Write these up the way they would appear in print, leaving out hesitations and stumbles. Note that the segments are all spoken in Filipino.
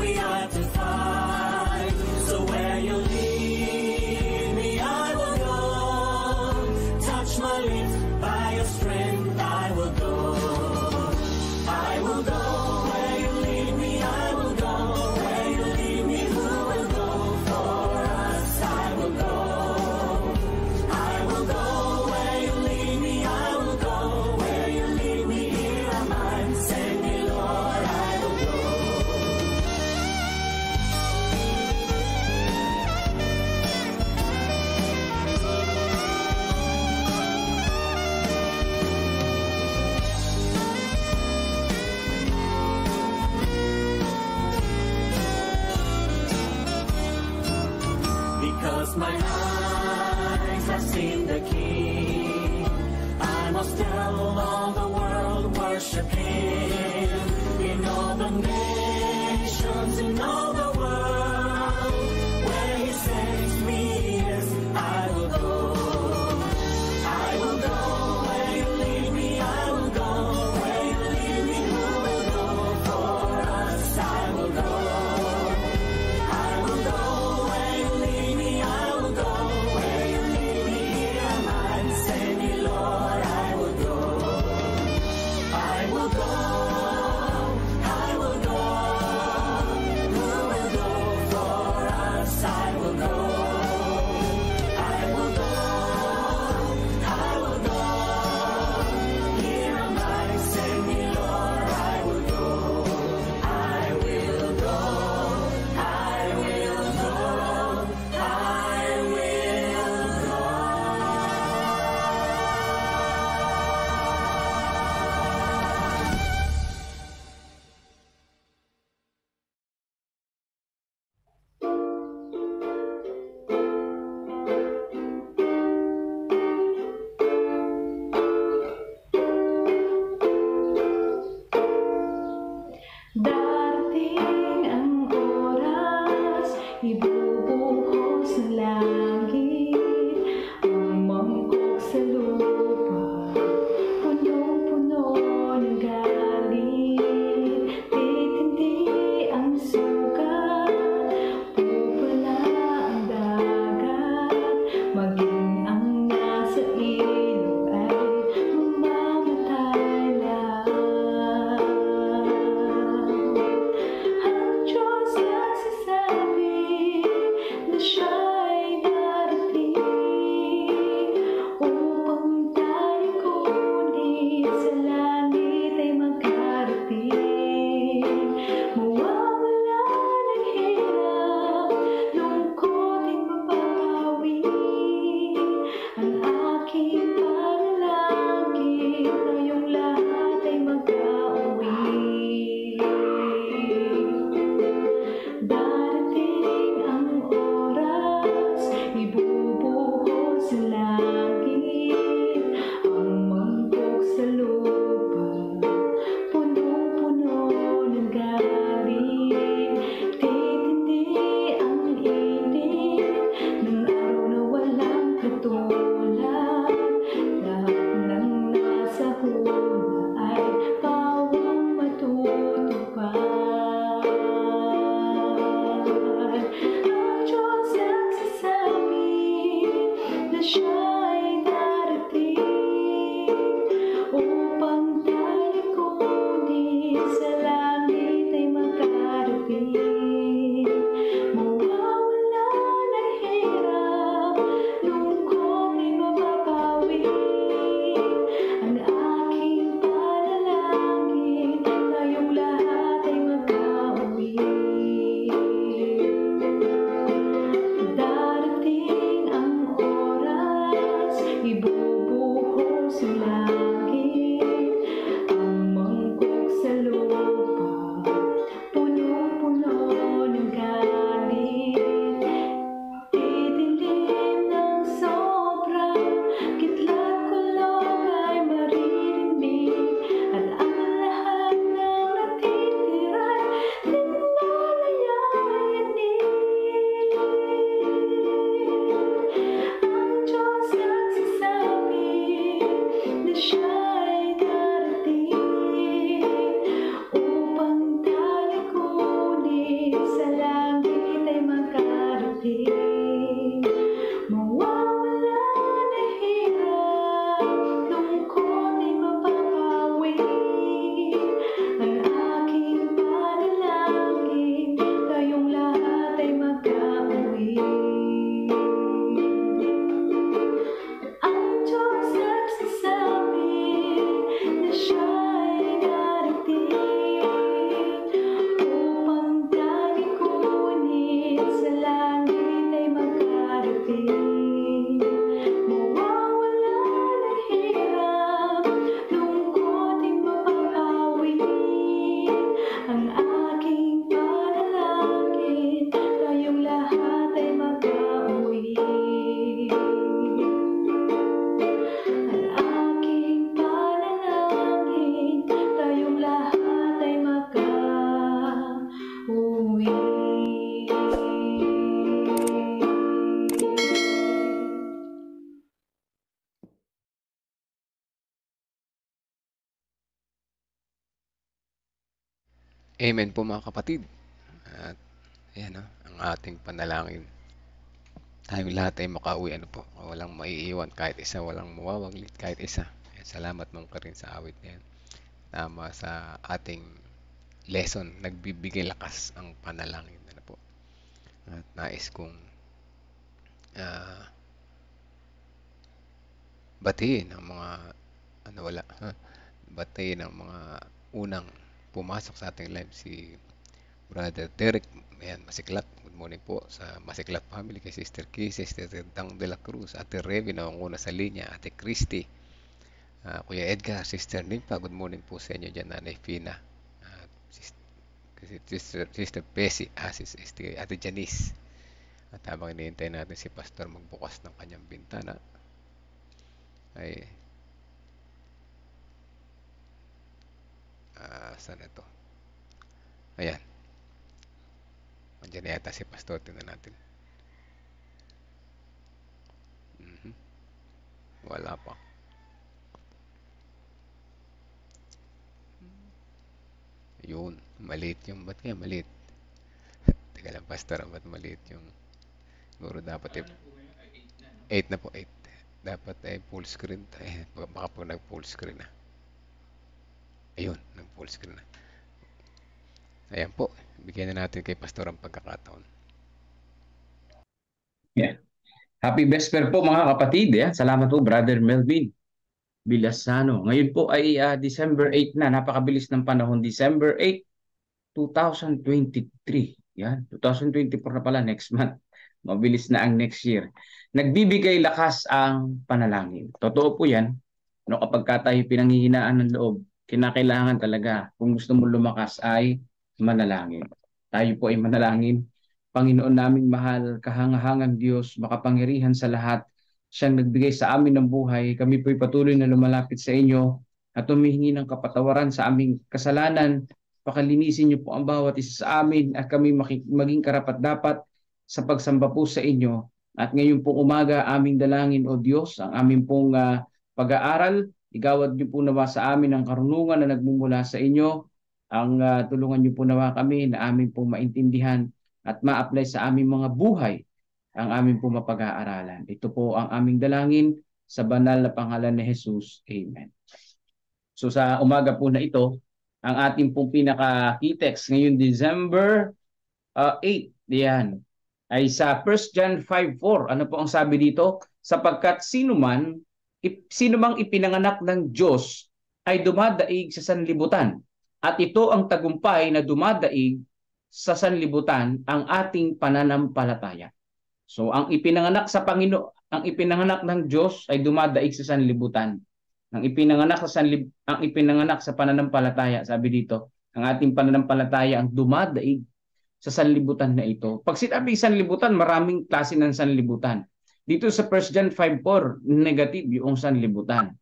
we are to find. So where you lead me, I will go. Touch my lips, by your strength I will go. I will go where you lead me, I will go. Where you lead me, who will go for us? I will go. I will go where you lead me, I will go. Where you lead me, here am I. Send me, Lord, I will go. Because my eyes have seen the King, I must tell all the world, worship Him. In all the nations, in all the world, where He sends me, yes, I will go. I will go where you lead me, I will go. Where you lead me, who will go for us? I will go. I will go where you lead me, I will go. Where you lead me, here am I. Send me, Lord, I will go. I will go. Amen po mga kapatid. At ayan ang ating panalangin. Tayong lahat ay makauwi walang maiiwan kahit isa, walang mawawaglit kahit isa. Ayan, salamat Ma'am Karin sa awit na yan. Tama sa ating lesson, nagbibigay lakas ang panalangin. Po. At nais kong ah, batiin ang mga wala, batiin ang mga unang pumasok sa ating live, si Brother Derek, ayan, Masiklat. Good morning po sa Masiklat family, kay Sister Casey, Sister Dang de la Cruz, Ate Revi na una sa linya, Ate Christy, Kuya Edgar, Sister Nimpa. Good morning po sa inyo dyan, Nanay Fina, uh, Sister Bessie, Ate Janice. At habang hinihintay natin si Pastor magbukas ng kanyang bintana, ay saan ito? Ayan. Andiyan yata si Pastor. Tingnan natin. Wala pa. Yun. Maliit yung. Ba't kaya maliit? Teka lang, Pastor. Ba't maliit yung. Siguro dapat 8 na po. 8. Dapat ay full screen. Baka po nag full screen na. Ayun. Nag full screen na. Ayan po. Bigyan na natin kay Pastor ang pagkakataon. Yeah. Happy Vesper po mga kapatid. Salamat po Brother Melvin Bilasano. Ngayon po ay December 8 na. Napakabilis ng panahon. December 8, 2023. Yan. 2024 na pala next month. Mabilis na ang next year. Nagbibigay lakas ang panalangin. Totoo po yan. Kapag tayo pinanghihinaan ng loob, kinakailangan talaga kung gusto mo lumakas ay manalangin. Tayo po ay manalangin. Panginoon naming mahal, kahangahangang Diyos, makapangyarihan sa lahat, siyang nagbigay sa amin ng buhay. Kami po'y patuloy na lumalapit sa inyo at humihingi ng kapatawaran sa aming kasalanan. Pakalinisin niyo po ang bawat isa sa amin at kami maging karapat-dapat sa pagsamba po sa inyo. At ngayon pong umaga, aming dalangin, O Diyos, ang aming pong pag-aaral, igawad niyo po nawa sa amin ang karunungan na nagmumula sa inyo. Ang tulungan niyo po nawa kami na aming pong maintindihan at ma-apply sa aming mga buhay ang aming pong mapag-aaralan. Ito po ang aming dalangin sa banal na pangalan ni Jesus. Amen. So sa umaga po na ito, ang ating pong pinaka-key text ngayon December 8, diyan, ay sa 1 John 5:4. Ano po ang sabi dito? Sapagkat sino mang ipinanganak ng Diyos ay dumadaig sa sanlibutan. At ito ang tagumpay na dumadaig sa sanlibutan, ang ating pananampalataya. So ang ipinanganak sa Panginoon, ang ipinanganak ng Diyos ay dumadaig sa sanlibutan. Ang ipinanganak sa pananampalataya, sabi dito, ang ating pananampalataya ang dumadaig sa sanlibutan na ito. Pag sinabi sanlibutan, maraming klase ng sanlibutan. Dito sa 1 John 5:4, negative yung sanlibutan.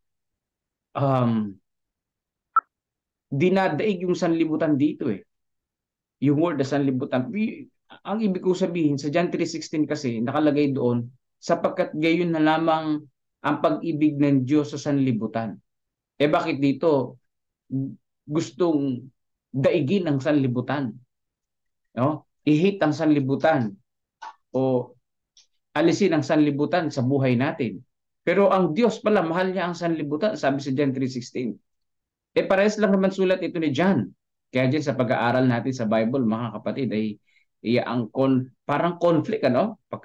Dinadaig yung sanlibutan dito yung word na sanlibutan. Ang ibig ko sabihin, sa John 3:16 kasi, nakalagay doon, sapagkat gayon na lamang ang pag-ibig ng Diyos sa sanlibutan. Bakit dito gustong daigin ang sanlibutan? No? I-hate ang sanlibutan o alisin ang sanlibutan sa buhay natin. Pero ang Diyos pala, mahal niya ang sanlibutan, sabi sa John 3:16. Parehas lang naman sulat ito ni John. Kaya dyan sa pag-aaral natin sa Bible, mga kapatid, ay parang conflict, pag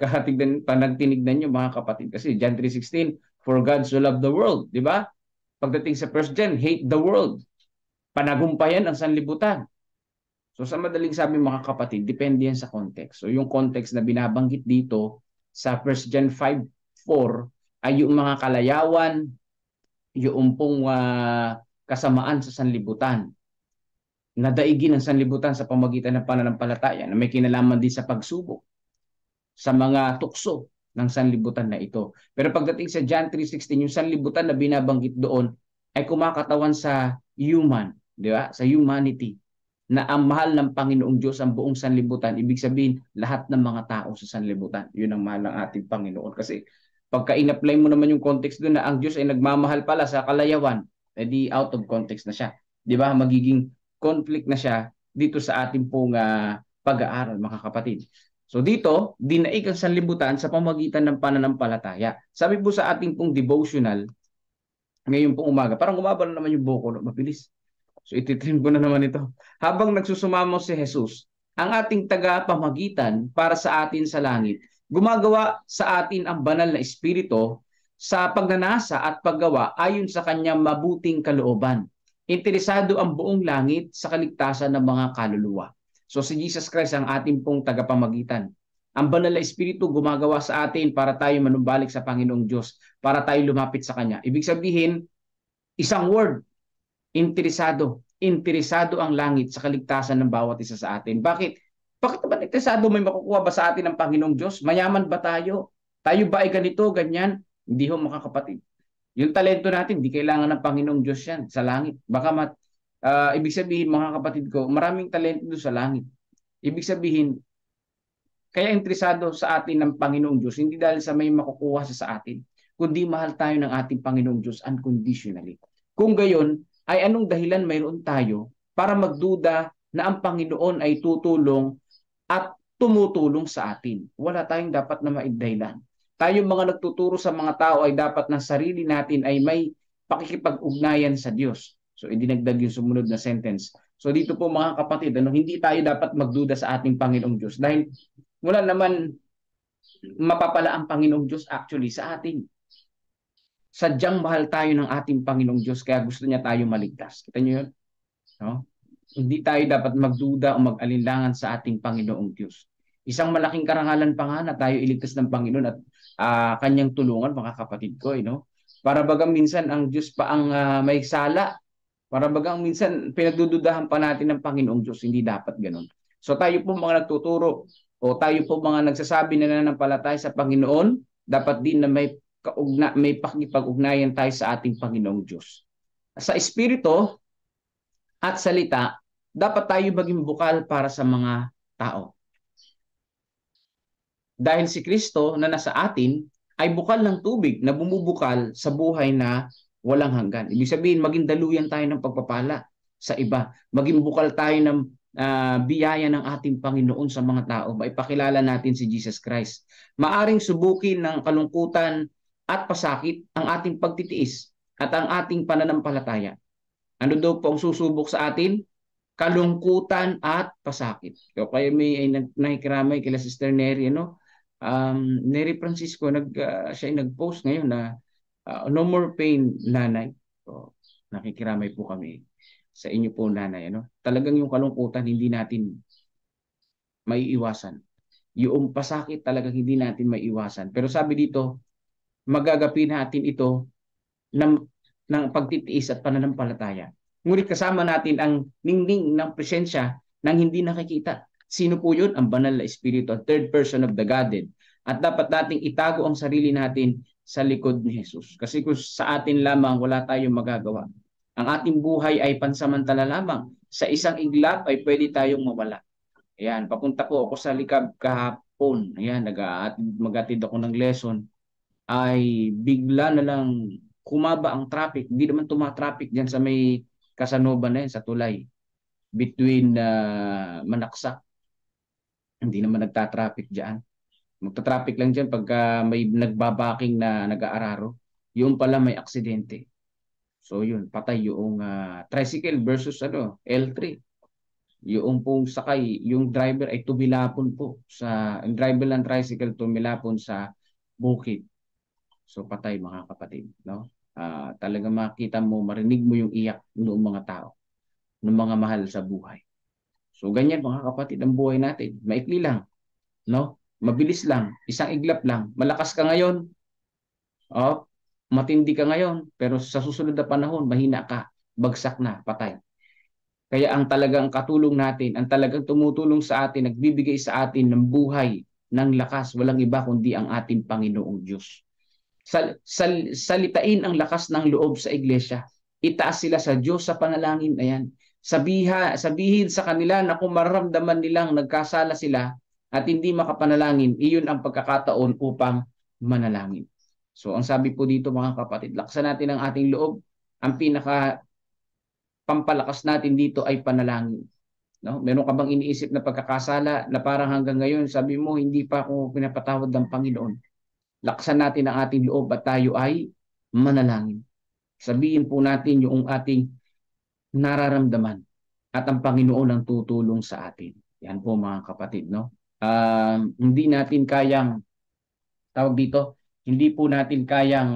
nagtinignan nyo, mga kapatid. Kasi John 3:16, for God so loved the world, di ba? Pagdating sa 1 John, hate the world. Panagumpayan ang sanlibutan. So sa madaling sabi, mga kapatid, depende yan sa context. So yung context na binabanggit dito sa 1 John 5:4 ay yung mga kalayawan, yung pong kasamaan sa sanlibutan. Nadaigin ang sanlibutan sa pamagitan ng pananampalataya na may kinalaman din sa pagsubok sa mga tukso ng sanlibutan na ito. Pero pagdating sa John 3:16, yung sanlibutan na binabanggit doon ay kumakatawan sa human, di ba? Sa humanity, na ang mahal ng Panginoong Diyos ang buong sanlibutan. Ibig sabihin, lahat ng mga tao sa sanlibutan. Yun ang mahal ng ating Panginoon. Kasi pagka in-apply mo naman yung context doon na ang Diyos ay nagmamahal pala sa kalayawan, edi out of context na siya. Di ba? Magiging conflict na siya dito sa ating pong pag-aaral, mga kapatid. So dito, dinaig ang sanlibutan sa pamagitan ng pananampalataya. Sabi po sa ating pong devotional, ngayon pong umaga, parang umaba na naman yung buko, no? Mabilis. So ititrim ko na naman ito. Habang nagsusumamo si Jesus, ang ating tagapamagitan para sa atin sa langit, gumagawa sa atin ang banal na espiritu sa pagnanasa at paggawa ayon sa kanyang mabuting kalooban. Interesado ang buong langit sa kaligtasan ng mga kaluluwa. So si Jesus Christ ang ating pong tagapamagitan. Ang banal na espiritu gumagawa sa atin para tayo manumbalik sa Panginoong Diyos, para tayo lumapit sa Kanya. Ibig sabihin, isang word, interesado. Interesado ang langit sa kaligtasan ng bawat isa sa atin. Bakit? Bakit ba interesado? May makukuha ba sa atin ng Panginoong Diyos? Mayaman ba tayo? Tayo ba ay ganito, ganyan? Hindi ho, mga kapatid. Yung talento natin, di kailangan ng Panginoong Diyos yan sa langit. Baka ibig sabihin, mga kapatid ko, maraming talento doon sa langit. Ibig sabihin, kaya interesado sa atin ng Panginoong Diyos, hindi dahil sa may makukuha sa atin, kundi mahal tayo ng ating Panginoong Diyos unconditionally. Kung gayon, ay anong dahilan mayroon tayo para magduda na ang Panginoon ay tutulong at tumutulong sa atin? Wala tayong dapat na maidahilan. Tayo mga nagtuturo sa mga tao ay dapat na sarili natin ay may pakikipag-ugnayan sa Diyos. So, idinagdag yung sumunod na sentence. So, dito po mga kapatid, hindi tayo dapat magduda sa ating Panginoong Diyos dahil wala naman mapapala ang Panginoong Diyos actually sa atin. Sadyang mahal tayo ng ating Panginoong Diyos kaya gusto niya tayo maligtas. Kita niyo yun? No? Hindi tayo dapat magduda o mag-alinlangan sa ating Panginoong Diyos. Isang malaking karangalan pa nga na tayo iligtas ng Panginoon at kanyang tulungan, mga kapatid ko. Para bagang minsan ang Diyos pa ang may sala. Para bagang minsan pinagdududahan pa natin ng Panginoong Diyos. Hindi dapat ganun. So tayo po mga nagtuturo o tayo po mga nagsasabi na nananampalataya sa Panginoon, dapat din na may pakikipag-ugnayan tayo sa ating Panginoong Diyos. Sa espiritu at salita, dapat tayo maging bukal para sa mga tao. Dahil si Kristo na nasa atin ay bukal ng tubig na bumubukal sa buhay na walang hanggan. Ibig sabihin, maging daluyan tayo ng pagpapala sa iba. Maging bukal tayo ng biyaya ng ating Panginoon sa mga tao. Maipakilala natin si Jesus Christ. Maaring subukin ng kalungkutan at pasakit ang ating pagtitiis at ang ating pananampalataya. Ano daw po ang susubok sa atin? Kalungkutan at pasakit. So, kaya may nakikiramay kila Sister Neri, Neri Francisco, siya ay nag-post ngayon na no more pain, nanay. So, nakikiramay po kami sa inyo po, nanay. Talagang yung kalungkutan hindi natin maiiwasan. Yung pasakit talagang hindi natin maiiwasan. Pero sabi dito, magagapi natin ito ng pagtitiis at pananampalataya. Ngunit kasama natin ang ningning ng presensya ng hindi nakikita. Sino po yun? Ang banal na espiritu, third person of the Godhead. At dapat nating itago ang sarili natin sa likod ni Jesus. Kasi kung sa atin lamang wala tayong magagawa. Ang ating buhay ay pansamantala lamang. Sa isang iglap ay pwede tayong mawala. Ayan, papunta po ako sa likab kahapon. Ayan, mag-atid ako ng lesson. Ay bigla na lang kumaba ang traffic. Hindi naman tumatraffic dyan sa may Casanova na yan, sa tulay. Between Manaksak. Hindi naman nagtatraffic dyan. Magta-traffic lang dyan pagka may nagbabaking na nag-aararo. Yung pala may aksidente. So yun, patay yung tricycle versus L3. Yung pong sakay, yung driver ay tumilapon po. Yung driver ng tricycle tumilapon sa bukid. So patay, mga kapatid. Talaga makita mo, marinig mo yung iyak ng mga tao, ng mga mahal sa buhay. So ganyan, mga kapatid, ang buhay natin. Maikli lang. Mabilis lang. Isang iglap lang. Malakas ka ngayon. Matindi ka ngayon. Pero sa susunod na panahon, mahina ka. Bagsak na. Patay. Kaya ang talagang katulong natin, ang talagang tumutulong sa atin, nagbibigay sa atin ng buhay, ng lakas, walang iba kundi ang ating Panginoong Diyos. Salitain ang lakas ng loob sa iglesia. Itaas sila sa Diyos sa panalangin. Ayan. Sabihin sa kanila na kung mararamdaman nilang nagkasala sila at hindi makapanalangin, iyon ang pagkakataon upang manalangin. So ang sabi po dito, mga kapatid, laksan natin ang ating loob. Ang pinaka pampalakas natin dito ay panalangin. No? Meron ka bang iniisip na pagkakasala na parang hanggang ngayon sabi mo hindi pa ako pinapatawad ng Panginoon? Laksan natin ang ating loob at tayo ay manalangin. Sabihin po natin yung ating nararamdaman at ang Panginoon ang tutulong sa atin. Yan po mga kapatid, no? Hindi natin kayang tawag dito, hindi po natin kayang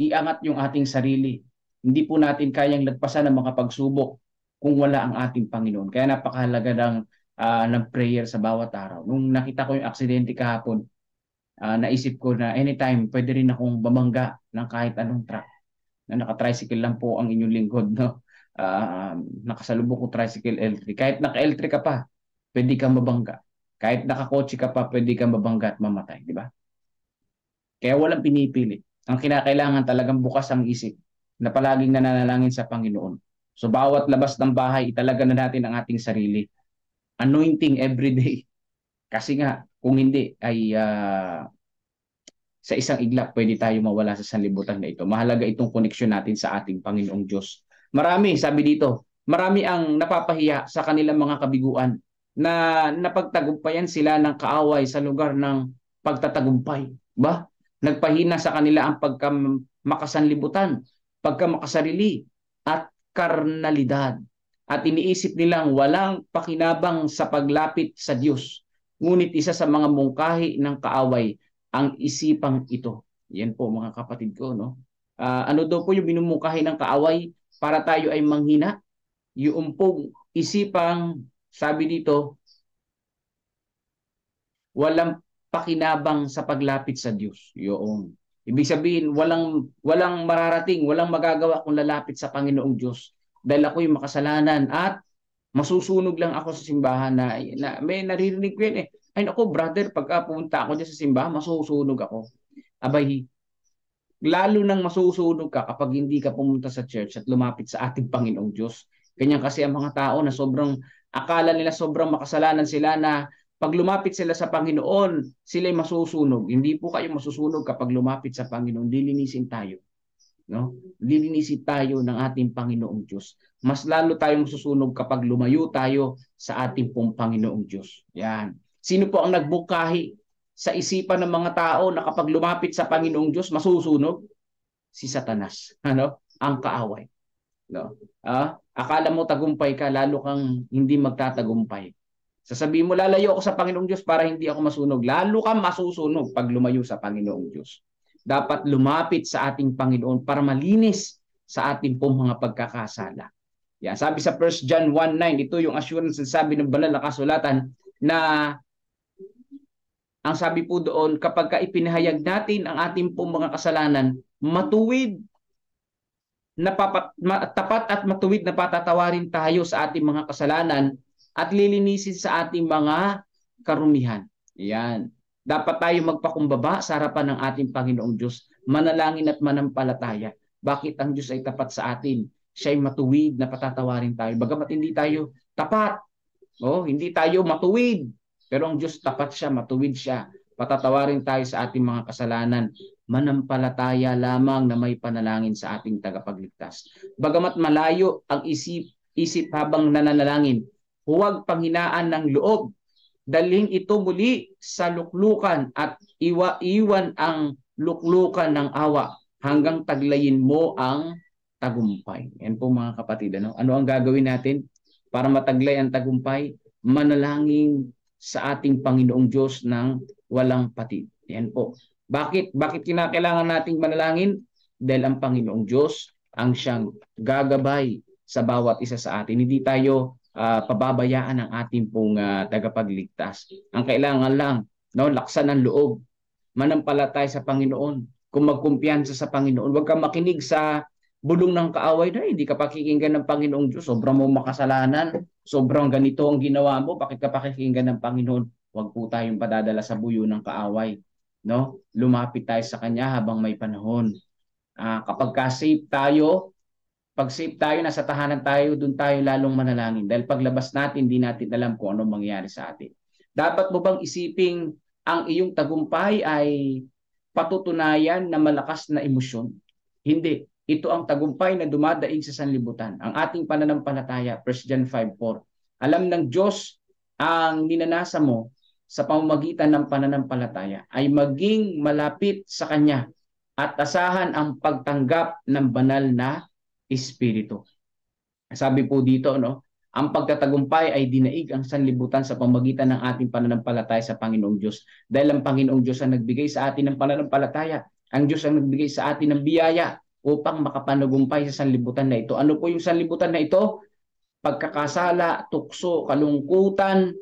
iangat yung ating sarili. Hindi po natin kayang lagpasan ng mga pagsubok kung wala ang ating Panginoon. Kaya napakahalaga ng prayer sa bawat araw. Nung nakita ko yung aksidente kahapon, naisip ko na anytime pwede rin akong bumangga ng kahit anong truck. Na naka-tricycle lang po ang inyong lingkod, no? Nakasalubong ko tricycle L3. Kahit naka L3 ka pa, pwede kang mabangga. Kahit nakakotse ka pa, pwede kang mabangga at mamatay, di ba? Kaya walang pinipili. Ang kinakailangan talagang bukas ang isip na palaging nananalangin sa Panginoon. So bawat labas ng bahay, italaga na natin ang ating sarili. Anointing every day. Kasi nga, kung hindi, ay sa isang iglap, pwede tayo mawala sa sanlibutan na ito. Mahalaga itong koneksyon natin sa ating Panginoong Diyos. Marami, sabi dito, marami ang napapahiya sa kanilang mga kabiguan na napagtagumpayan sila ng kaaway sa lugar ng pagtatagumpay. Ba? Nagpahina sa kanila ang pagkamakasanlibutan, pagkamakasarili, at karnalidad. At iniisip nilang walang pakinabang sa paglapit sa Diyos. Ngunit isa sa mga mungkahi ng kaaway ang isipang ito. Yan po mga kapatid ko, no? Ano daw po yung binumungkahi ng kaaway para tayo ay manghina? Yung pong isipang, sabi dito, walang pakinabang sa paglapit sa Diyos. Yun. Ibig sabihin, walang mararating, walang magagawa kung lalapit sa Panginoong Diyos. Dahil ako'y makasalanan at masusunog lang ako sa simbahan na may naririnig ko yun eh. Ay naku, brother, pagka pumunta ako dyan sa simbahan, masusunog ako. Abay, lalo nang masusunog ka kapag hindi ka pumunta sa church at lumapit sa ating Panginoong Diyos. Ganyan kasi ang mga tao na akala nila sobrang makasalanan sila na pag lumapit sila sa Panginoon, sila'y masusunog. Hindi po kayo masusunog kapag lumapit sa Panginoon. Lilinisin tayo. No? Lilinisin tayo ng ating Panginoong Diyos. Mas lalo tayong masusunog kapag lumayo tayo sa ating pong Panginoong Diyos. Yan. Sino po ang nagbungkahi sa isipan ng mga tao na kapag lumapit sa Panginoong Diyos, masusunog? Si Satanas. Ano? Ang kaaway. No? Akala mo tagumpay ka, lalo kang hindi magtatagumpay. Sasabihin mo, lalayo ako sa Panginoong Diyos para hindi ako masunog. Lalo kang masusunog pag lumayo sa Panginoong Diyos. Dapat lumapit sa ating Panginoon para malinis sa ating pong mga pagkakasala. Yan. Sabi sa 1 John 1:9, ito yung assurance na sabi ng banal na kasulatan na ang sabi po doon, kapag ipinahayag natin ang ating pong mga kasalanan, matuwid, tapat at matuwid na patatawarin tayo sa ating mga kasalanan at lilinisin sa ating mga karumihan. Yan. Dapat tayo magpakumbaba sa harapan ng ating Panginoong Diyos, manalangin at manampalataya. Bakit ang Diyos ay tapat sa atin? Siya ay matuwid na patatawarin tayo. Bagamat hindi tayo tapat, hindi tayo matuwid, pero ang Diyos tapat siya, matuwid siya. Patatawarin tayo sa ating mga kasalanan. Manampalataya lamang na may panalangin sa ating tagapagligtas. Bagamat malayo ang isip habang nananalangin, huwag panghinaan ng loob. Dalhin ito muli sa luklukan at iwan ang luklukan ng awa hanggang taglayin mo ang tagumpay. Yan po mga kapatid. Ano ang gagawin natin para mataglay ang tagumpay? Manalangin sa ating Panginoong Diyos ng walang patid. Yan po. Bakit kinakailangan nating manalangin? Dahil ang Panginoong Diyos ang siyang gagabay sa bawat isa sa atin. Hindi tayo pababayaan ng ating pong tagapagligtas. Ang kailangan lang, laksan ng loob, manampalataya sa Panginoon, kung magkumpiyansa sa Panginoon. Huwag kang makinig sa bulong ng kaaway na hindi ka pakikinggan ng Panginoong Diyos. Sobrang mo makasalanan, sobrang ganito ang ginawa mo, bakit ka pakikinggan ng Panginoon? Huwag po tayong padadala sa buyo ng kaaway. No? Lumapit tayo sa Kanya habang may panahon. Kapag ka-safe tayo, pag safe tayo, nasa tahanan tayo, doon tayo lalong manalangin. Dahil paglabas natin, hindi natin alam kung ano mangyayari sa atin. Dapat mo bang isiping ang iyong tagumpay ay patutunayan na malakas na emosyon? Hindi. ito ang tagumpay na dumadaig sa sanlibutan. Ang ating pananampalataya, 1 John 5:4. Alam ng Diyos ang ninanasa mo sa pamamagitan ng pananampalataya ay maging malapit sa Kanya at asahan ang pagtanggap ng banal na Espiritu. Sabi po dito, no, ang pagtatagumpay ay dinaig ang sanlibutan sa pamamagitan ng ating pananampalataya sa Panginoong Diyos. Dahil ang Panginoong Diyos ang nagbigay sa atin ng pananampalataya. Ang Diyos ang nagbigay sa atin ng biyaya upang makapanagumpay sa sanlibutan na ito. Ano po yung sanlibutan na ito? Pagkakasala, tukso, kalungkutan,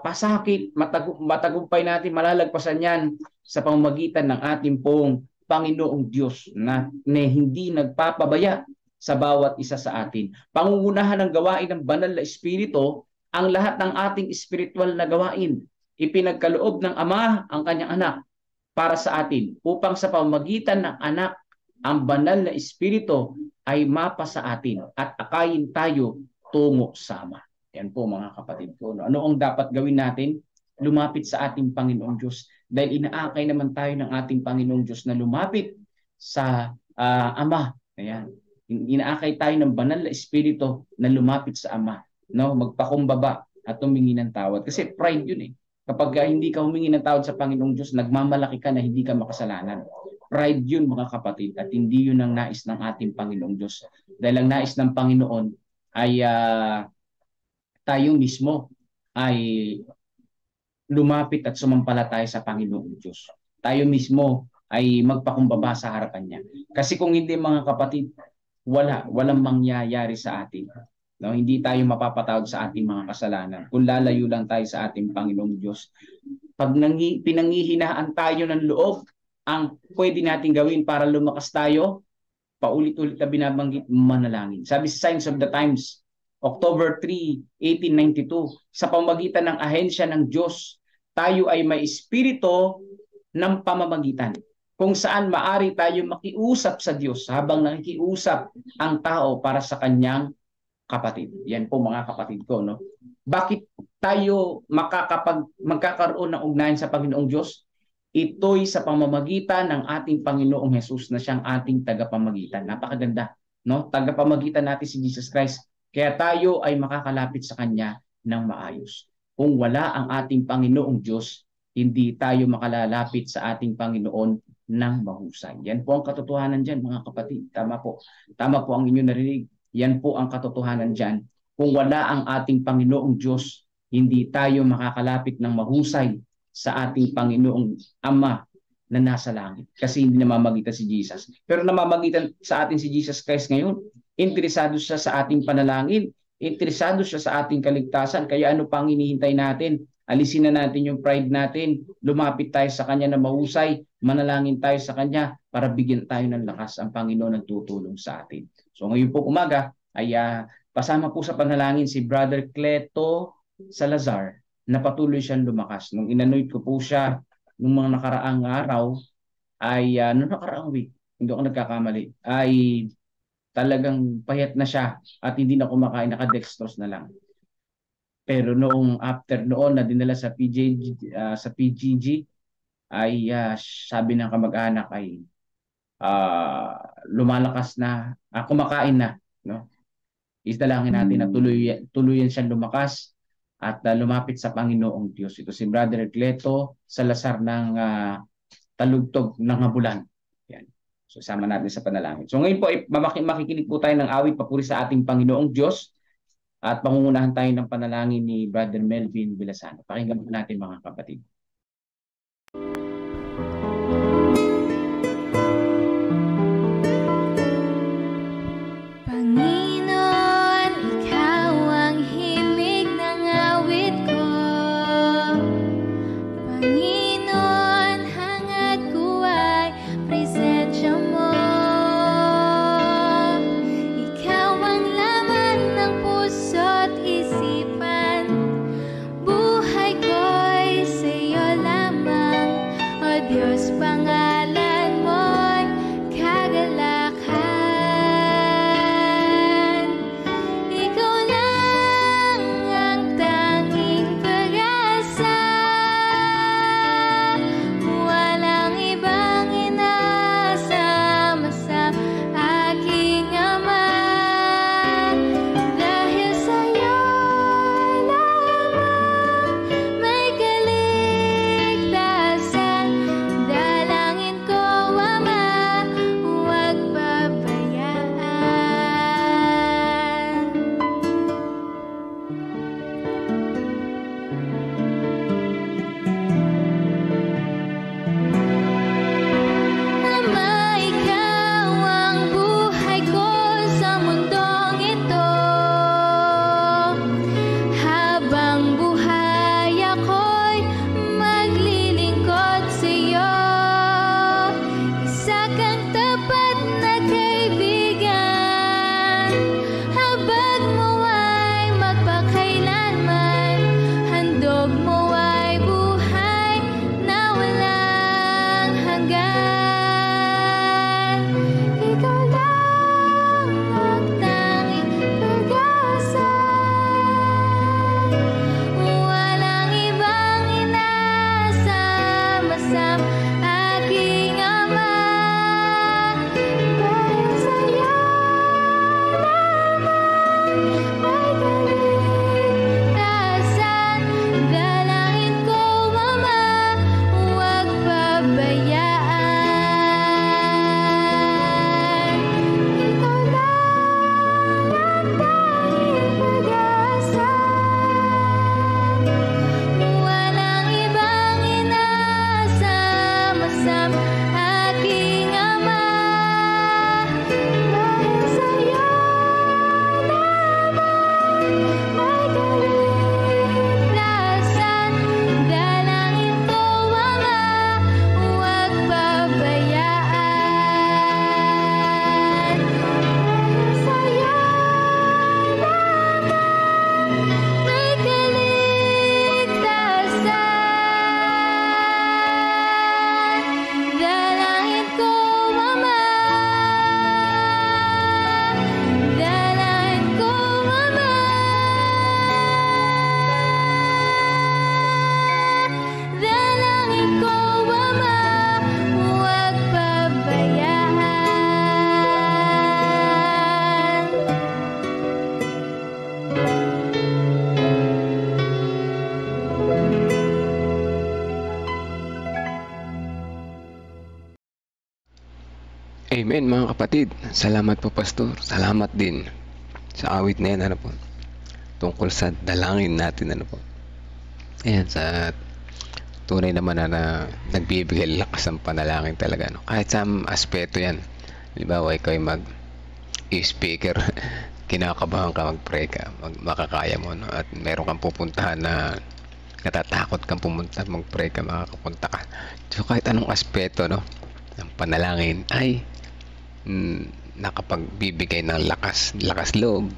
pasakit, matagumpay natin, malalagpasan yan sa pamamagitan ng ating pong Panginoong Diyos na hindi nagpapabaya sa bawat isa sa atin. Pangungunahan ng gawain ng banal na Espiritu ang lahat ng ating espiritual na gawain. Ipinagkaloob ng Ama ang kanyang anak para sa atin upang sa pamamagitan ng anak ang banal na Espiritu ay mapa sa atin at akayin tayo tungo sa Ama. Yan po mga kapatid ko. Ano ang dapat gawin natin? Lumapit sa ating Panginoong Diyos. Dahil inaakay naman tayo ng ating Panginoong Diyos na lumapit sa Ama. Ayan. Inaakay tayo ng banal na Espiritu na lumapit sa Ama. No? Magpakumbaba at humingi ng tawad. Kasi pride yun eh. Kapag hindi ka humingi ng tawad sa Panginoong Diyos, nagmamalaki ka na hindi ka makasalanan. Pride yun mga kapatid at hindi yun ang nais ng ating Panginoong Diyos. Dahil ang nais ng Panginoon ay tayo mismo ay lumapit at sumampalataya sa Panginoong Diyos. Tayo mismo ay magpakumbaba sa harapan niya. Kasi kung hindi mga kapatid, walang mangyayari sa atin. No, hindi tayo mapapatawad sa ating mga kasalanan kung lalayo lang tayo sa ating Panginoong Diyos. Pag pinangihinaan tayo ng loob, ang pwede natin gawin para lumakas tayo, paulit-ulit na binabanggit, manalangin. Sabi sa Signs of the Times, October 3, 1892, sa pamamagitan ng ahensya ng Diyos, tayo ay may espiritu ng pamamagitan kung saan maari tayo makiusap sa Diyos habang nakikiusap ang tao para sa kanyang kapatid. Yan po mga kapatid ko, no? Bakit tayo magkakaroon ng ugnayan sa Panginoong Diyos? Ito'y sa pamamagitan ng ating Panginoong Hesus na siyang ating tagapamagitan. Napakaganda, no? Tagapamagitan natin si Jesus Christ. Kaya tayo ay makakalapit sa Kanya ng maayos. Kung wala ang ating Panginoong Diyos, hindi tayo makalalapit sa ating Panginoon ng mahusay. Yan po ang katotohanan dyan, mga kapatid. Tama po. Tama po ang inyong narinig. Yan po ang katotohanan dyan. Kung wala ang ating Panginoong Diyos, hindi tayo makakalapit ng mahusay sa ating Panginoong Ama na nasa langit. Kasi hindi namamagitan si Jesus. Pero namamagitan sa atin si Jesus Christ ngayon. Interesado siya sa ating panalangin. Interesado siya sa ating kaligtasan. Kaya ano pang hinihintay natin? Alisin na natin yung pride natin. Lumapit tayo sa Kanya na mahusay. Manalangin tayo sa Kanya para bigyan tayo ng lakas ang Panginoon ng tutulong sa atin. So ngayon po umaga ay pasama po sa panalangin si Brother Cleto Salazar na patuloy siyang lumakas. Nung inanoid ko po siya nung mga nakaraang araw ay nung nakaraang week, hindi ako nagkakamali, ay talagang payat na siya at hindi na kumakain, naka-dextrose na lang. Pero noong after noon na dinala sa PGG ay sabi ng kamag-anak ay lumalakas na, kumakain na, no? Isdalangin natin na tuluyan siyang lumakas at lumapit sa Panginoong Diyos. Ito si Brother Cleto Salazar ng Talugtog ng Habulan. Yan. So sama natin sa panalangin. So ngayon po makikinig po tayo ng awit papuri sa ating Panginoong Diyos at pangungunahan tayo ng panalangin ni Brother Melvin Vilasano. Pakinggan po natin mga kapatid. Buhay ko'y sa'yo Amen mga kapatid. Salamat po Pastor. Salamat din sa awit na yan, ano po, tungkol sa dalangin natin, ano po. Ayan, sa tunay naman na nagbibigay lakas ang panalangin talaga, no? Kahit sa aspeto yan. Halimbawa, ikaw ay mag-speaker, kinakabahan ka, mag-pray ka, makakaya mo, no? At meron kang pupuntahan na natatakot kang pumunta, mag-pray ka, makakapunta ka. So kahit anong aspeto, no, ng panalangin ay nakapagbibigay ng lakas loob,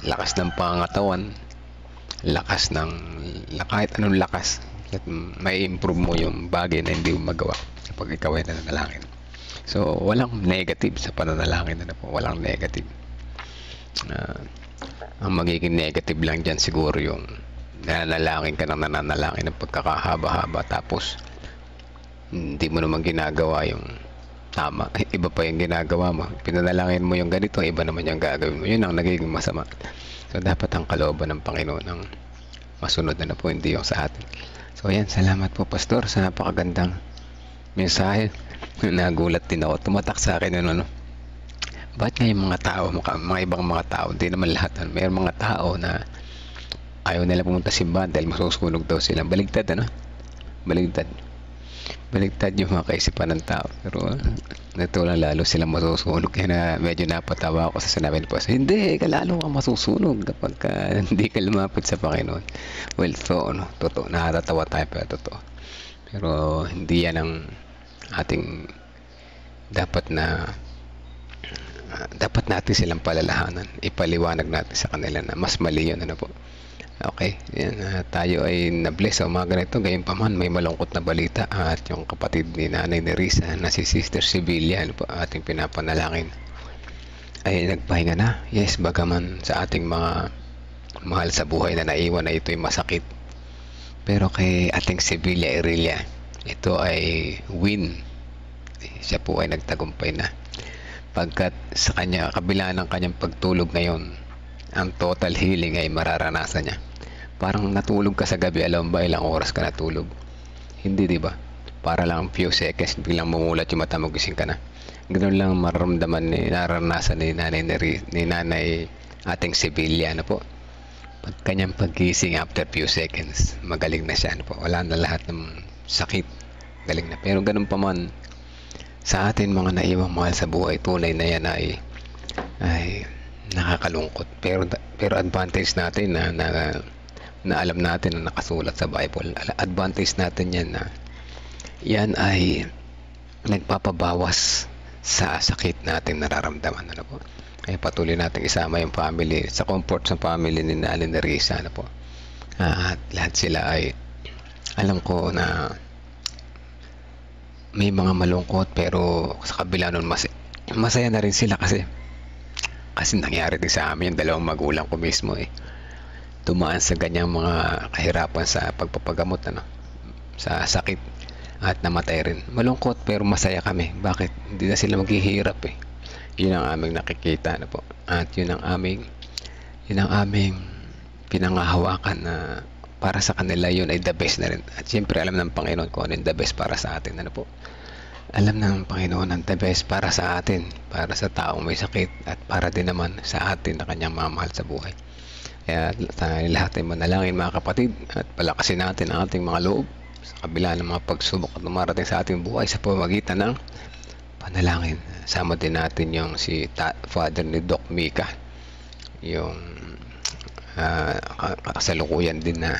lakas ng pangatawan, lakas ng kahit anong lakas, at may improve mo yung bagay na hindi mo magawa kapag ikaw ay nananalangin. So walang negative sa pananalangin, ano po, walang negative. Ang magiging negative lang dyan siguro yung nananalangin ka ng nananalangin ng pagkakahaba-haba tapos hindi mo naman ginagawa yung tama, iba pa yung ginagawa mo, pinanalangin mo yung ganito, iba naman yung gagawin mo, yun ang nagiging masama. So dapat ang kalooban ng Panginoon ang masunod na po, hindi yung sa atin. So ayan, salamat po Pastor sa napakagandang mensahe. Nagulat din ako, tumatak sa akin yun, ano, bakit nga yung mga tao, mga ibang mga tao, hindi naman lahat, may mga tao na ayaw nila pumunta simbahan dahil masusunog daw sila. Baligtad, ano, baligtad yung mga kaisipan ng tao. Pero ito lang, lalo silang masusunog. Kaya medyo napatawa ako sa sinabi ni Pastor, hindi, lalo kang masusunog kapag hindi ka lumapit sa Panginoon. Well, so, no, totoo, nakatatawa tayo, pero totoo. Pero hindi yan ang ating dapat natin silang palalahanan. Ipaliwanag natin sa kanila na mas mali yun, ano po. Okay, yan, tayo ay na-bless sa umaga na ito. Gayunpaman, may malungkot na balita at yung kapatid ni Nanay Nerissa na si Sister Sibilia, ano po, ating pinapanalangin, ay nagpahinga na. Yes, bagaman sa ating mga mahal sa buhay na naiwan na ito'y masakit, pero kay ating Sibilia Irelia, ito ay win. Siya po ay nagtagumpay na, pagkat sa kanya, kabila ng kanyang pagtulog ngayon, ang total healing ay mararanasan niya. Parang natulog ka sa gabi, alam ba ilang oras ka natulog? Hindi, di ba? Para lang few seconds, biglang mumulat yung mata mo, gising ka na. Ganoon lang mararamdaman nararanasan ni Nanay ating Sibilia, ano po. Pag kanyang paggising after few seconds, magaling na siya, ano po. Wala na lahat ng sakit, galing na. Pero ganun pa man, sa atin mga naiwang mahal sa buhay, tunay na yan ay nakakalungkot. Pero advantage natin na alam natin na nakasulat sa Bible. Advantage natin yan na yan ay nagpapabawas sa sakit natin nararamdaman, ano po. Kaya patuloy natin isama yung family sa comfort sa family ni Nanay Nerissa, ano po. At lahat sila ay alam ko na may mga malungkot, pero sa kabila nun masaya na rin sila kasi nangyari din sa amin yung dalawang magulang ko mismo dumaan sa ganyang mga kahirapan sa pagpapagamot, ano, sa sakit, at namatay rin. Malungkot pero masaya kami. Bakit? Hindi na sila maghihirap Yun ang aming nakikita, ano po. At yun ang aming pinangahawakan na para sa kanila yun ay the best na rin. At siyempre alam ng Panginoon kung ano yung the best para sa atin, ano po. Alam ng Panginoon ang the best para sa atin, para sa taong may sakit, at para din naman sa atin na kanyang mamahal sa buhay. Kaya tayo lahat ay manalangin, mga kapatid, at palakasin natin ang ating mga loob sa kabila ng mga pagsubok at dumarating sa ating buhay sa pamamagitan ng panalangin. Sama din natin yung si Father ni Doc Mika, yung kasalukuyan din na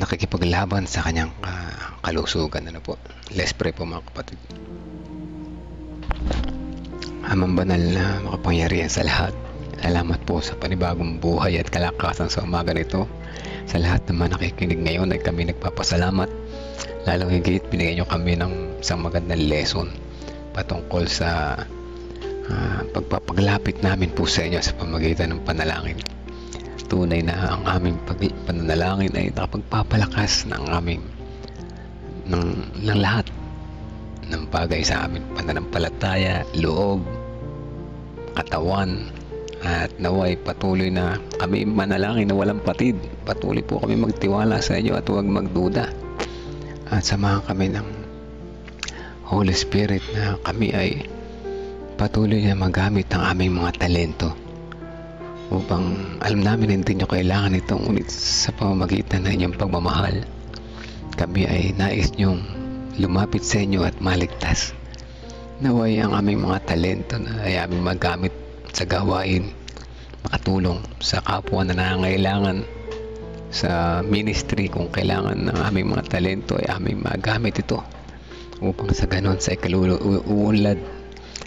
nakikipaglaban sa kanyang kalusugan, ano po. Let's pray po, mga kapatid. Amang banal na makapangyarihan sa lahat, salamat po sa panibagong buhay at kalakasan sa umaga nito. Sa lahat naman nakikinig ngayon ay kami nagpapasalamat. Lalong higit, binigay nyo kami ng isang magandang lesson patungkol sa pagpapaglapit namin po sa inyo sa pamamagitan ng panalangin. Tunay na ang aming pananalangin ay nakapagpapalakas ng aming ng lahat ng bagay sa amin, pananampalataya, loob, katawan, at naway patuloy na kami manalangin na walang patid. Patuloy po kami magtiwala sa inyo at huwag magduda, at samahan kami ng Holy Spirit, na kami ay patuloy na magamit ang aming mga talento upang alam namin hindi nyo kailangan ito, ngunit sa pamamagitan ng inyong pagmamahal, kami ay nais nyong lumapit sa inyo at maligtas. Naway ang aming mga talento na ay aming magamit sa gawain, makatulong sa kapwa na nangangailangan sa ministry. Kung kailangan ng aming mga talento ay aming magamit ito upang sa ganon sa ikaluluunlad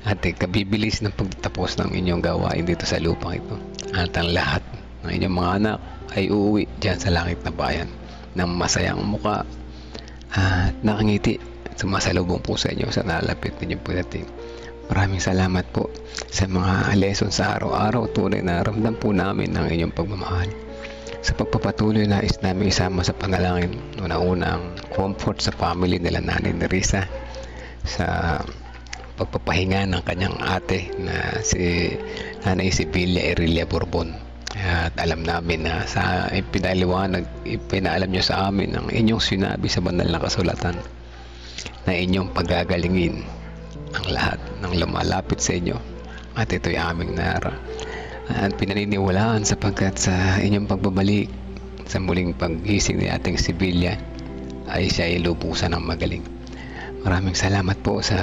at ikabibilis ng pagtatapos ng inyong gawain dito sa lupang ito. At ang lahat ng inyong mga anak ay uuwi dyan sa langit na bayan ng masayang muka at nakangiti. Sumasalubong po sa inyo sa nalapit ninyong pagdating. Maraming salamat po sa mga lessons sa araw-araw. Tunay na ramdam po namin ang inyong pagmamahal. Sa pagpapatuloy, nais namin isama sa panalangin una-una ang comfort sa family nila Nanay Nerissa sa pagpapahinga ng kanyang ate na si Nanay Sibilia Erilia Borbon. At alam namin na sa pinaalam nyo sa amin ang inyong sinabi sa banal na kasulatan na inyong pagagalingin ang lahat ng lumalapit sa inyo, at ito'y aming nara at pinaniniwalaan sapagkat sa inyong pagbabalik sa muling paggising ni ating Sibilia ay siya ay lubusan ng magaling. Maraming salamat po sa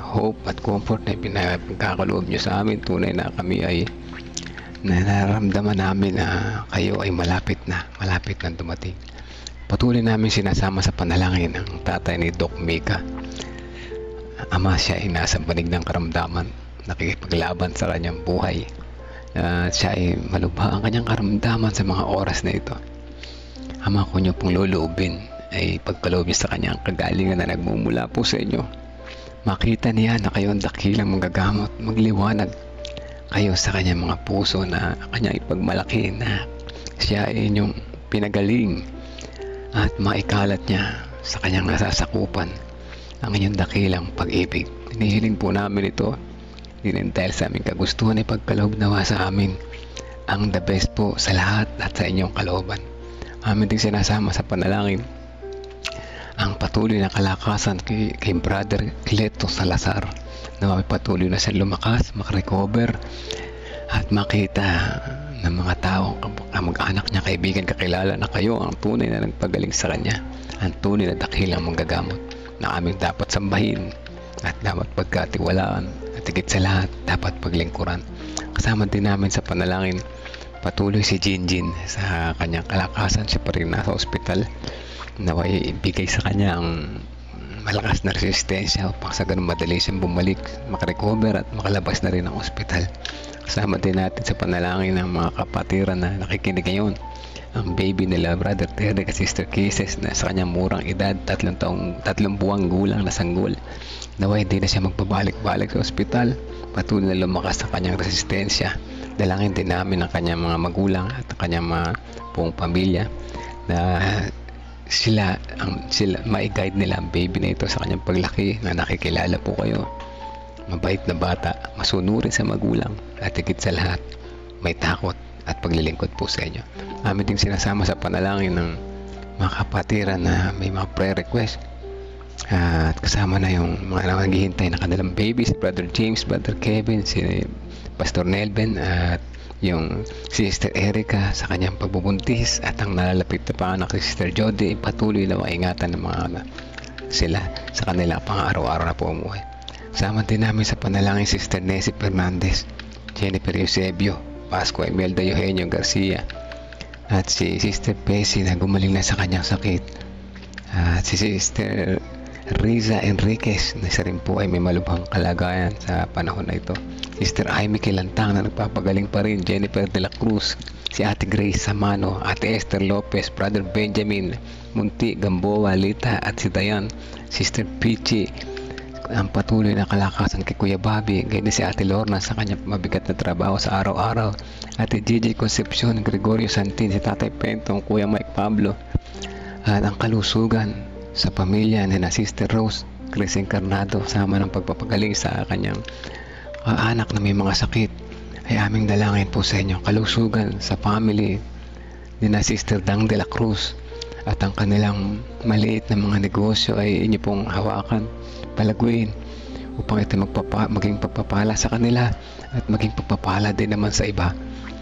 hope at comfort na pinagkakaloob nyo sa amin. Tunay na kami ay nararamdaman namin na kayo ay malapit na dumating. Patuloy namin sinasama sa panalangin ang tatay ni Doc Mika. Ama, siya ay nasa banig ng karamdaman, nakikipaglaban sa kanyang buhay. Siya ay malubha ang kanyang karamdaman sa mga oras na ito. Ama, kung nyo pong luluubin ay pagkaloob niyo sa kanyang kagalingan na nagmumula po sa inyo. Makita niya na kayo ang dakilang manggagamot, magliwanag kayo sa kanyang mga puso na kanyang ipagmalaki na siya ay inyong pinagaling at maikalat niya sa kanyang nasasakupan ang inyong dakilang pag-ibig. Hinihiling po namin ito, hindi dahil sa aming kagustuhan ay pagkaloob nawa sa amin ang the best po sa lahat at sa inyong kalooban. Amin din sinasama sa panalangin ang patuloy na kalakasan kay Brother Cleto Salazar na patuloy na siya lumakas, makarecover at makita ng mga taong mag-anak niya, kaibigan, kakilala na kayo ang tunay na nagpagaling sa kanya, ang tunay na dakilang manggagamot na aming dapat sambahin at dapat pagkatiwalaan at higit sa lahat dapat paglingkuran. Kasama din namin sa panalangin patuloy si Jinjin sa kanyang kalakasan. Siya pa rin nasa ospital. Naway ibigay sa kanya ang malakas na resistensya upang sa ganun madali siyang bumalik, makarecover at makalabas na rin ng ospital. Kasama din natin sa panalangin ng mga kapatiran na nakikinig ngayon ang baby nila Brother Terry at Sister Kisses na sa kanyang murang edad, 3 buwang gulang na sanggol. Naway hindi na siya magpabalik-balik sa ospital, patuloy na lumakas sa kanyang resistensya. Dalangin din namin ang kanyang mga magulang at ang kanyang mga buong pamilya na sila ma-guide nila ang baby na ito sa kanyang paglaki, na nakikilala po kayo, mabait na bata, masunurin sa magulang at higit sa lahat may takot at paglilingkod po sa inyo. Amin din sinasama sa panalangin ng mga kapatiran na may mga prayer request at kasama na yung mga naghihintay na kanilang baby, si Brother James, Brother Kevin, si Pastor Nelben at yung Sister Erica sa kanyang pagbubuntis at ang nalalapit na panganak si Sister Jody. Patuloy na maingatan ng mga sila sa kanila pang araw-araw na pumuhay. Sama din namin sa panalangin Sister Nessie Fernandez, Jennifer Eusebio, Pasco Imelda Eugenio Garcia at si Sister Pesci na gumaling na sa kanyang sakit, at si Sister Riza Enriquez na isa rin po ay may malubhang kalagayan sa panahon na ito. Sister Amy Kilantang na nagpapagaling pa rin, Jennifer de la Cruz, si Ate Grace Samano, Ate Esther Lopez, Brother Benjamin Munti Gamboa Lita at si Dayan, Sister Pichi, ang patuloy na kalakasan kay Kuya Bobby, ganyan si Ate Lorna sa kanyang mabigat na trabaho sa araw-araw, Ate Gigi Concepcion, Gregorio Santin, si Tatay Pentong, Kuya Mike Pablo, at ang kalusugan sa pamilya ni na Sister Rose Chris Encarnado, sama ng pagpapagaling sa kanyang anak na may mga sakit, ay aming dalangin po sa inyo. Kalusugan sa family ni na Sister Dang de la Cruz at ang kanilang maliit na mga negosyo ay inyo pong hawakan. palaguin upang ito maging pagpapala sa kanila at maging pagpapala din naman sa iba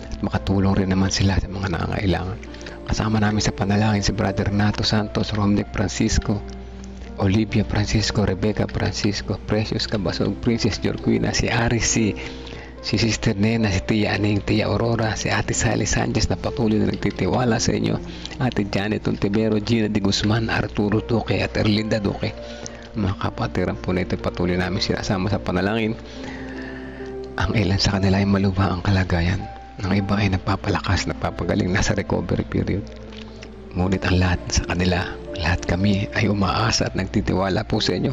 at makatulong rin naman sila sa mga nangangailangan. Kasama namin sa panalangin si Brother Nato Santos, Romnick Francisco, Olivia Francisco, Rebecca Francisco, Precious Cabasog, Princess Jorquina, si Aris, si Sister Nena, si Tia Aning, Tia Aurora, si Ate Sally Sanchez na patuloy na nagtitiwala sa inyo, Ate Janet Ontivero, Gina de Guzman, Arturo Duque at Erlinda Duque. Mga kapatiran po na ito, patuloy namin sinasama sa panalangin. Ang ilan sa kanila ay malubha ang kalagayan, ang iba ay nagpapalakas, nagpapagaling, nasa recovery period. Ngunit ang lahat sa kanila, lahat kami ay umaasa at nagtitiwala po sa inyo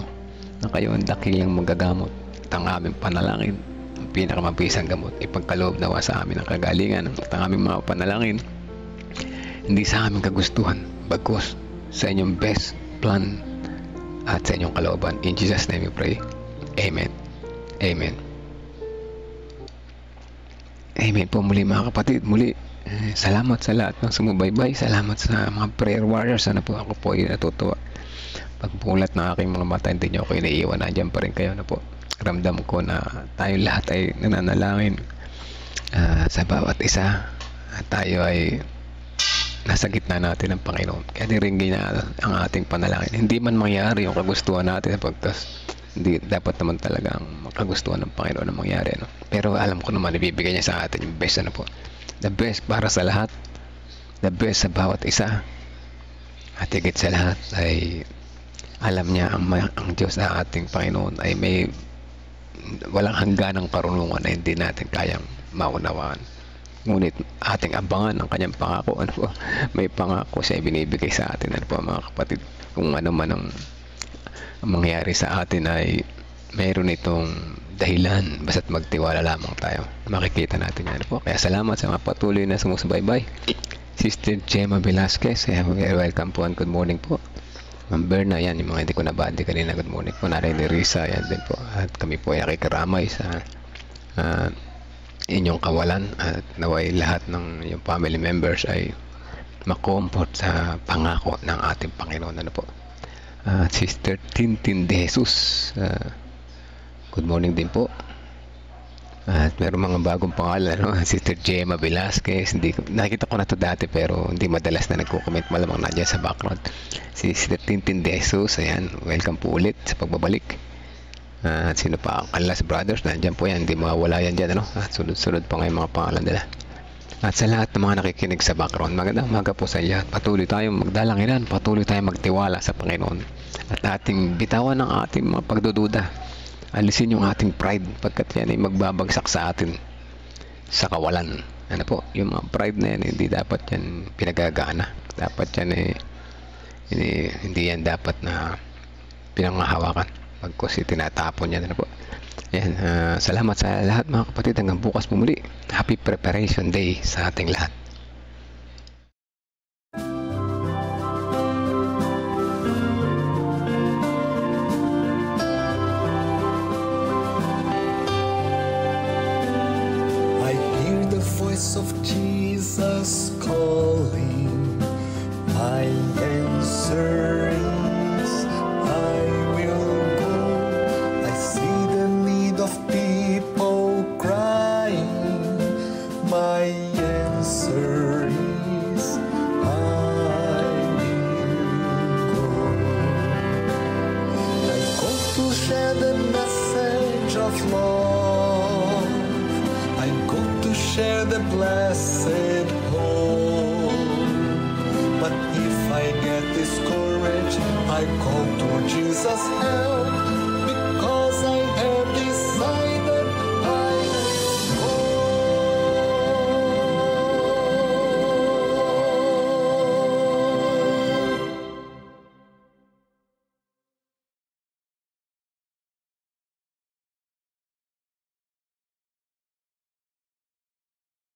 na kayo ang dakilang magagamot at ang aming panalangin, ang pinakamabisang gamot, ipagkaloob nawa sa amin ang kagalingan at ang aming mga panalangin hindi sa aming kagustuhan, bagkus sa inyong best plan at sa inyong kalooban. In Jesus' name we pray. Amen. Amen. Amen po muli mga kapatid. Muli, salamat sa lahat ng sumubaybay. Salamat sa mga prayer warriors. Sana po ako po ay natutuwa. Pagbulat ng aking mga mata, hindi nyo ako iniiwan. Nandiyan pa rin kayo na po. Ramdam ko na tayong lahat ay nananalangin sa bawat isa. At tayo ay nasa gitna natin ng Panginoon. Kaya diringgin na ang ating panalangin. Hindi man mangyari yung kagustuhan natin sa pagtas. Hindi dapat naman talaga ang kagustuhan ng Panginoon na mangyari, no? Pero alam ko naman ibibigay niya sa atin yung best, ano po, the best para sa lahat, the best sa bawat isa, at higit sa lahat ay alam niya ang Diyos na ating Panginoon ay may walang hangganang karunungan na hindi natin kayang maunawaan. Ngunit ating abangan ang kanyang pangako, ano po, may pangako siya binibigay sa atin, ano po mga kapatid. Kung ano man ang mangyari sa atin ay mayroon itong dahilan, basta't magtiwala lamang tayo, makikita natin yan po. Kaya salamat sa mga patuloy na sumusubaybay. Sister Gemma Velasquez, welcome po and good morning po. Ma'am Berna, yan yung mga hindi ko nabati kanina, good morning po. Nanay ni Risa, yan din po. At kami po ay nakikaramay sa inyong kawalan at naway lahat ng yung family members ay makomfort sa pangako ng ating Panginoon, ano po. Sister Tintin de Jesus, good morning din po. At meron mga bagong pangalan, no? Sister Gemma Velasquez, nakikita ko na to dati pero hindi madalas na nagko-comment, malamang na dyan sa background. Sister Tintin de Jesus, ayan, welcome po ulit sa pagbabalik. At sino pa ang Canlas Brothers, nandyan po yan, hindi mawawala yan dyan, ano? At sunod-sunod pa ngayon mga pangalan nila. At sa lahat ng mga nakikinig sa background, magandang umaga po sa inyo. Patuloy tayong magdalanginan, patuloy tayong magtiwala sa Panginoon. At ating bitawan ng ating mga pagdududa. Alisin yung ating pride pagkat yan ay magbabagsak sa atin sa kawalan. Ano po, yung mga pride na yan, hindi dapat yan pinagagana. Dapat yan hindi yan dapat na pinanghahawakan. Pagkos tinatapon yan, ano po. Yan, salamat sa lahat mga kapatid. Hanggang bukas po muli. Happy Preparation Day sa ating lahat. I hear the voice of Jesus calling. My answer is I will go. I see the need of people crying. My answer is I will go. I go to share the message of love. I go to share the blessed hope. But if I get discouraged, I call to Jesus' help.